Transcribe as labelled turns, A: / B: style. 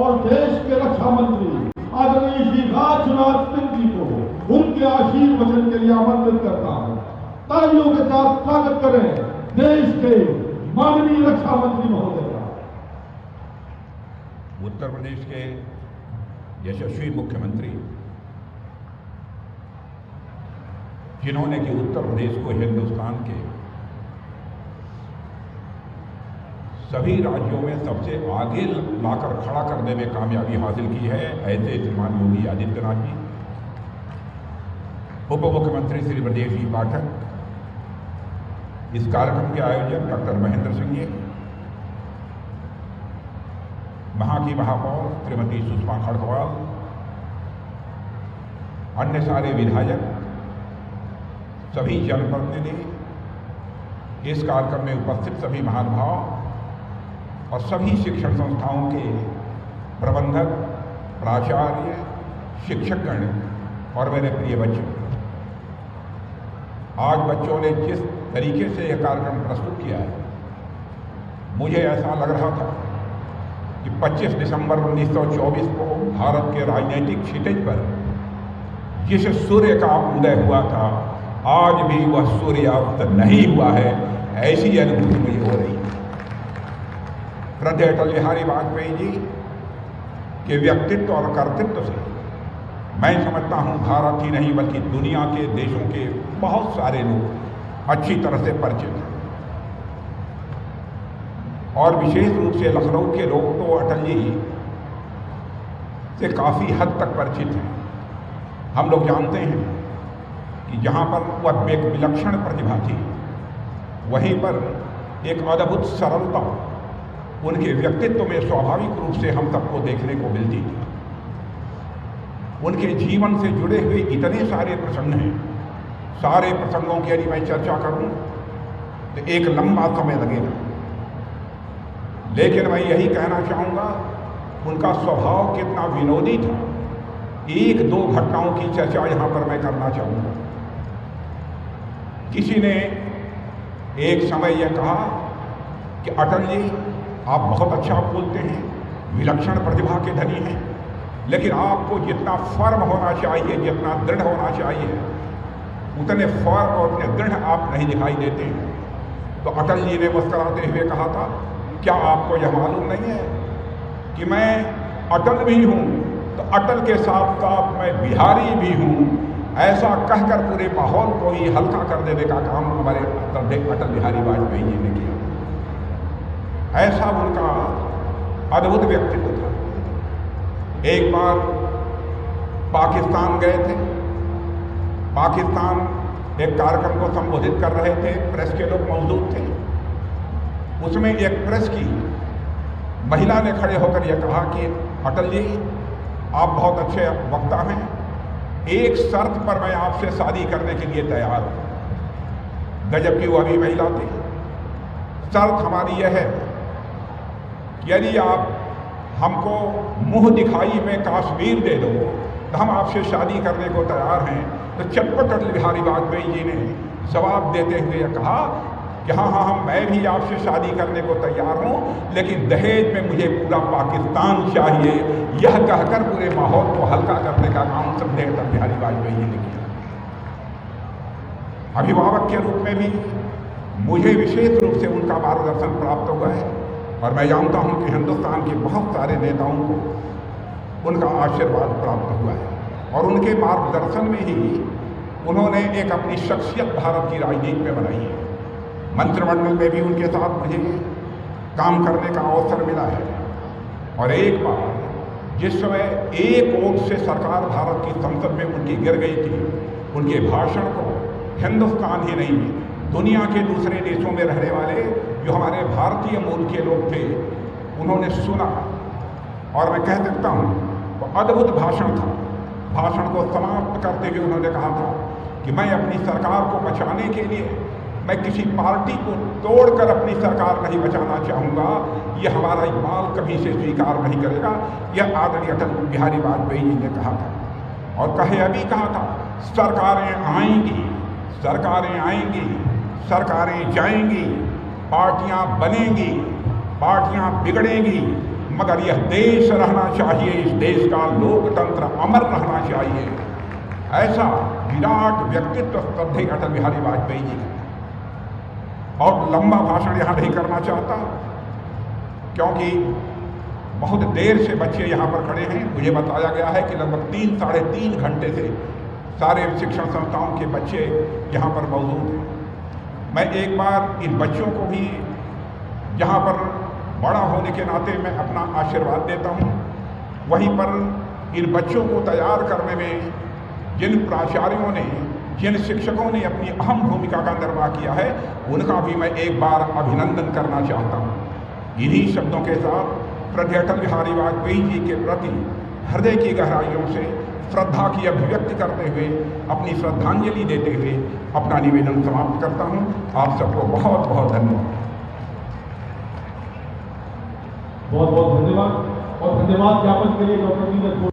A: और देश के रक्षा मंत्री आदरणीय श्री राजनाथ सिंह जी को उनके आशीर्वचन के लिए आमंत्रित करता हूं। तालियों के साथ स्वागत करें देश के माननीय रक्षा मंत्री महोदय का।
B: उत्तर प्रदेश के यशस्वी मुख्यमंत्री जिन्होंने कि उत्तर प्रदेश को हिंदुस्तान के सभी राज्यों में सबसे आगे लाकर खड़ा करने में कामयाबी हासिल की है, ऐसे श्रीमान योगी आदित्यनाथ जी, उप मुख्यमंत्री श्री ब्रजेश जी पाठक, इस कार्यक्रम के आयोजक डॉक्टर महेंद्र सिंह जी, वहां की महापौर श्रीमती सुषमा खड़गवाल, अन्य सारे विधायक, सभी जनप्रतिनिधि, इस कार्यक्रम में उपस्थित सभी महानुभाव और सभी शिक्षण संस्थाओं के प्रबंधक, प्राचार्य, शिक्षकगण और मेरे प्रिय बच्चों, आज बच्चों ने जिस तरीके से यह कार्यक्रम प्रस्तुत किया है, मुझे ऐसा लग रहा था कि 25 दिसंबर 1924 को भारत के राजनीतिक क्षितिज पर जिस सूर्य का उदय हुआ था, आज भी वह सूर्यास्त नहीं हुआ है, ऐसी अनुभूति मुझे हो रही है। श्रद्धेय अटल बिहारी वाजपेयी जी के व्यक्तित्व और कर्तृत्व से मैं समझता हूं भारत ही नहीं बल्कि दुनिया के देशों के बहुत सारे लोग अच्छी तरह से परिचित हैं, और विशेष रूप से लखनऊ के लोग तो अटल जी से काफ़ी हद तक परिचित हैं। हम लोग जानते हैं कि जहाँ पर वह एक विलक्षण प्रतिभा थी, वहीं पर एक अद्भुत सरलता उनके व्यक्तित्व में स्वाभाविक रूप से हम सबको देखने को मिलती थी। उनके जीवन से जुड़े हुए इतने सारे प्रसंग हैं, सारे प्रसंगों की यदि मैं चर्चा करूं तो एक लंबा समय लगेगा, लेकिन मैं यही कहना चाहूँगा उनका स्वभाव कितना विनोदी था। एक दो घटनाओं की चर्चा यहाँ पर मैं करना चाहूँगा। किसी ने एक समय यह कहा कि अटल जी आप बहुत अच्छा बोलते हैं, विलक्षण प्रतिभा के धनी हैं, लेकिन आपको जितना फर्म होना चाहिए, जितना दृढ़ होना चाहिए, उतने फर्म और उतने दृढ़ आप नहीं दिखाई देते हैं। तो अटल जी ने मुस्कुराते हुए कहा था, क्या आपको यह मालूम नहीं है कि मैं अटल भी हूँ तो अटल के साथ साथ मैं बिहारी भी हूँ। ऐसा कहकर पूरे माहौल को ही हल्का कर देने का काम हमारे अटल बिहारी वाजपेयी जी ने किया। ऐसा उनका अद्भुत व्यक्तित्व था। एक बार पाकिस्तान गए थे, पाकिस्तान एक कार्यक्रम को संबोधित कर रहे थे, प्रेस के लोग मौजूद थे। उसमें एक प्रेस की महिला ने खड़े होकर यह कहा कि अटल जी आप बहुत अच्छे वक्ता हैं, एक शर्त पर मैं आपसे शादी करने के लिए तैयार हूँ। गजब की वह भी महिला थी। शर्त हमारी यह है कि यदि आप हमको मुंह दिखाई में कश्मीर दे दो तो हम आपसे शादी करने को तैयार हैं। तो चटपट अटल बिहारी वाजपेयी जी ने जवाब देते हुए कहा कि हाँ मैं भी आपसे शादी करने को तैयार हूँ, लेकिन दहेज में मुझे पूरा पाकिस्तान चाहिए। यह कहकर पूरे माहौल को हल्का करने का काम श्रद्धेय अटल बिहारी वाजपेयी जी ने किया। अभिभावक के रूप में भी मुझे विशेष रूप से उनका मार्गदर्शन प्राप्त हुआ है, और मैं जानता हूँ कि हिंदुस्तान के बहुत सारे नेताओं को उनका आशीर्वाद प्राप्त हुआ है, और उनके मार्गदर्शन में ही उन्होंने एक अपनी शख्सियत भारत की राजनीति में बनाई है। मंत्रिमंडल में भी उनके साथ मुझे काम करने का अवसर मिला है, और एक बार जिस समय एक वोट से सरकार भारत की संसद में उनकी गिर गई थी, उनके भाषण को हिंदुस्तान ही नहीं दुनिया के दूसरे देशों में रहने वाले जो हमारे भारतीय मूल के लोग थे, उन्होंने सुना, और मैं कह सकता हूँ वो अद्भुत भाषण था। भाषण को समाप्त करते हुए उन्होंने कहा था कि मैं अपनी सरकार को बचाने के लिए मैं किसी पार्टी को तोड़कर अपनी सरकार नहीं बचाना चाहूँगा, यह हमारा इकबाल कभी से स्वीकार नहीं करेगा। यह आदरणीय अटल बिहारी वाजपेयी जी ने कहा था, और कहे अभी कहा था, सरकारें आएंगी, सरकारें आएंगी, सरकारें जाएंगी, पार्टियां बनेंगी, पार्टियां बिगड़ेंगी, मगर यह देश रहना चाहिए, इस देश का लोकतंत्र अमर रहना चाहिए। ऐसा विराट व्यक्तित्व श्रद्धेय अटल बिहारी वाजपेयी जी का। और लंबा भाषण यहाँ नहीं करना चाहता क्योंकि बहुत देर से बच्चे यहाँ पर खड़े हैं। मुझे बताया गया है कि लगभग 3-3.5 घंटे से सारे शिक्षण संस्थाओं के बच्चे यहाँ पर मौजूद हैं। मैं एक बार इन बच्चों को भी यहाँ पर बड़ा होने के नाते मैं अपना आशीर्वाद देता हूँ। वहीं पर इन बच्चों को तैयार करने में जिन प्राचार्यों ने, जिन शिक्षकों ने अपनी अहम भूमिका का निर्वाह किया है, उनका भी मैं एक बार अभिनंदन करना चाहता हूँ। इन्हीं शब्दों के साथ श्रद्धेय अटल बिहारी वाजपेयी जी के प्रति हृदय की गहराइयों से श्रद्धा की अभिव्यक्ति करते हुए, अपनी श्रद्धांजलि देते हुए अपना निवेदन समाप्त करता हूँ। आप सबको बहुत बहुत धन्यवाद।
A: बहुत बहुत धन्यवाद। और धन्यवाद ज्ञापन के लिए डॉक्टर जी ने